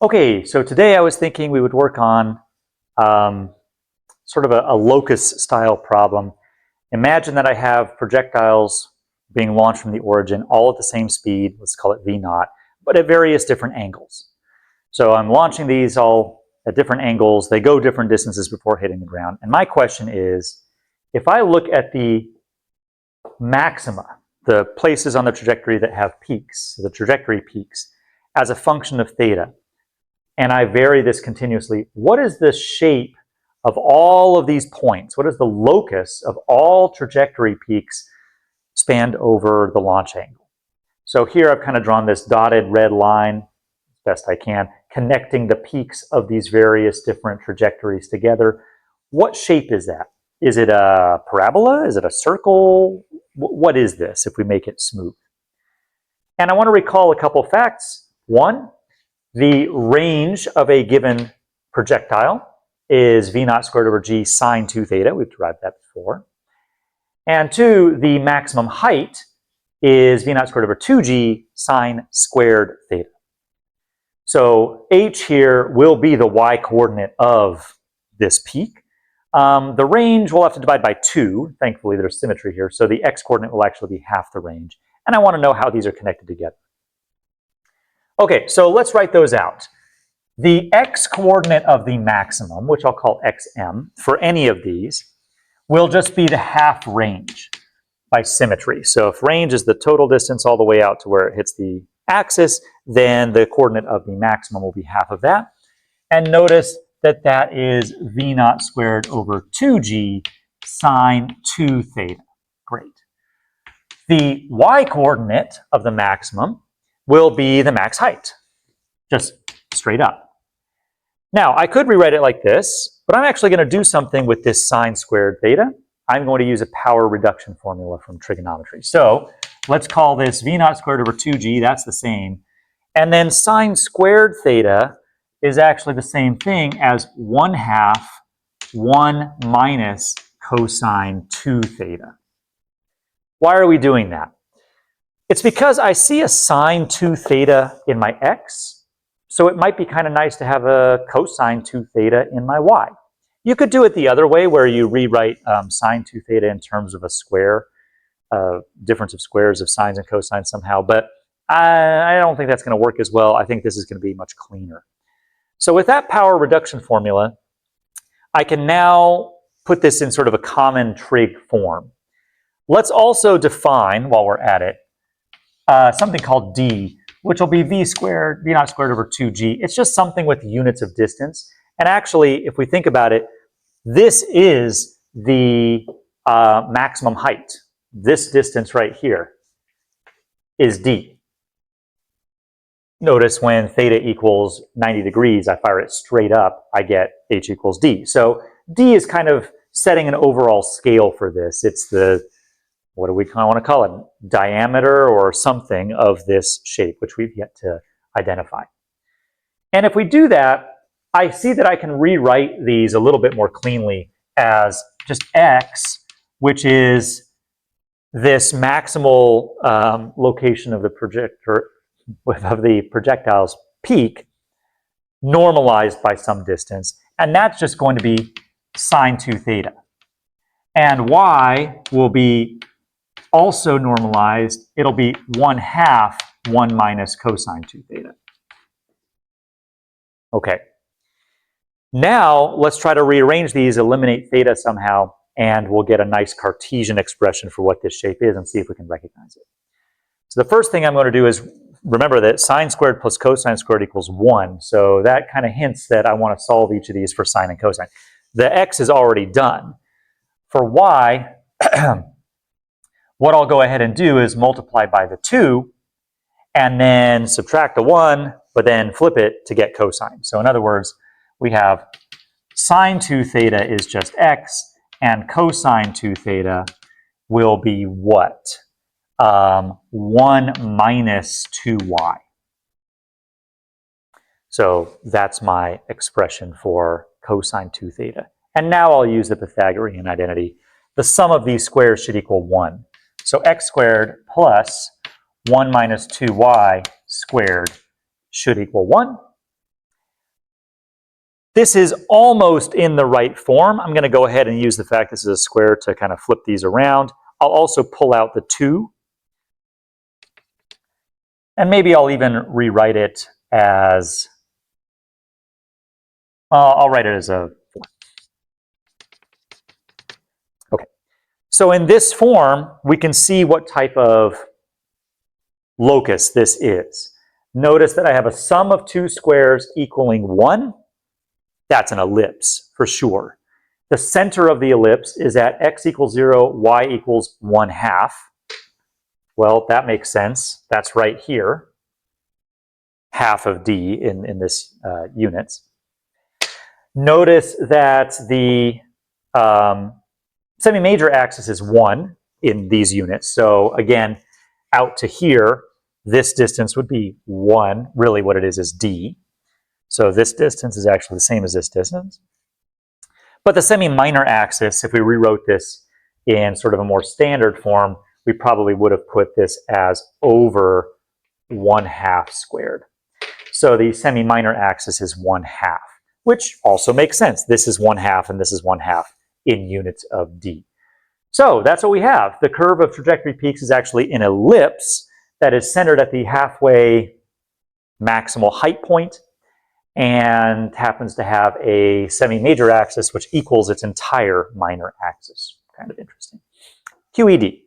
Okay, so today I was thinking we would work on sort of a locus style problem. Imagine that I have projectiles being launched from the origin all at the same speed, let's call it v naught, but at various different angles. So I'm launching these all at different angles, they go different distances before hitting the ground. And my question is, if I look at the maxima, the places on the trajectory that have peaks, the trajectory peaks, as a function of theta, and I vary this continuously, what is the shape of all of these points? What is the locus of all trajectory peaks spanned over the launch angle? So here I've kind of drawn this dotted red line, as best I can, connecting the peaks of these various different trajectories together. What shape is that? Is it a parabola? Is it a circle? What is this if we make it smooth? And I want to recall a couple facts. One, the range of a given projectile is v naught squared over g sine 2 theta. We've derived that before. And two, the maximum height is v naught squared over 2g sine squared theta. So h here will be the y coordinate of this peak. The range we'll have to divide by 2. Thankfully, there's symmetry here. So the x coordinate will actually be half the range. And I want to know how these are connected together. Okay, so let's write those out. The x coordinate of the maximum, which I'll call xm, for any of these, will just be the half range by symmetry. So if range is the total distance all the way out to where it hits the axis, then the coordinate of the maximum will be half of that. And notice that that is v naught squared over 2g sine 2 theta. Great. The y coordinate of the maximum will be the max height, just straight up. Now, I could rewrite it like this, but I'm actually going to do something with this sine squared theta. I'm going to use a power reduction formula from trigonometry. So let's call this v naught squared over 2g, that's the same. And then sine squared theta is actually the same thing as 1/2 1 minus cosine 2 theta. Why are we doing that? It's because I see a sine 2 theta in my x, so it might be kind of nice to have a cosine 2 theta in my y. You could do it the other way, where you rewrite sine 2 theta in terms of a square, difference of squares of sines and cosines somehow, but I don't think that's going to work as well. I think this is going to be much cleaner. So with that power reduction formula, I can now put this in sort of a common trig form. Let's also define, while we're at it, something called d, which will be v naught squared over 2g. It's just something with units of distance. And actually, if we think about it, this is the maximum height. This distance right here is d. Notice when theta equals 90 degrees, I fire it straight up, I get h equals d. So d is kind of setting an overall scale for this. It's the, what do we kind of want to call it, diameter or something of this shape, which we've yet to identify. And if we do that, I see that I can rewrite these a little bit more cleanly as just x, which is this maximal location of the projectile's peak, normalized by some distance, and that's just going to be sine 2 theta. And y will be also normalized. It'll be 1/2 1 minus cosine 2 theta. Okay. Now let's try to rearrange these, eliminate theta somehow, and we'll get a nice Cartesian expression for what this shape is and see if we can recognize it. So the first thing I'm going to do is remember that sine squared plus cosine squared equals 1. So that kind of hints that I want to solve each of these for sine and cosine. The x is already done. For y, what I'll go ahead and do is multiply by the 2 and then subtract the 1, but then flip it to get cosine. So in other words, we have sine 2 theta is just x, and cosine 2 theta will be what? 1 minus 2y. So that's my expression for cosine 2 theta. And now I'll use the Pythagorean identity. The sum of these squares should equal 1. So x squared plus 1 minus 2y squared should equal 1. This is almost in the right form. I'm going to go ahead and use the fact this is a square to kind of flip these around. I'll also pull out the 2. And maybe I'll even rewrite it as, I'll write it as a 4. Okay. So in this form, we can see what type of locus this is. Notice that I have a sum of 2 squares equaling 1. That's an ellipse for sure. The center of the ellipse is at x equals 0, y equals 1/2. Well, that makes sense. That's right here. Half of d in this units. Notice that the semi-major axis is 1 in these units. So again, out to here, this distance would be 1. Really what it is d. So this distance is actually the same as this distance. But the semi-minor axis, if we rewrote this in sort of a more standard form, we probably would have put this as over 1/2 squared. So the semi-minor axis is 1/2, which also makes sense. This is 1/2 and this is 1/2 in units of d. So that's what we have. The curve of trajectory peaks is actually an ellipse that is centered at the halfway maximal height point and happens to have a semi-major axis which equals its entire minor axis. Kind of interesting. QED.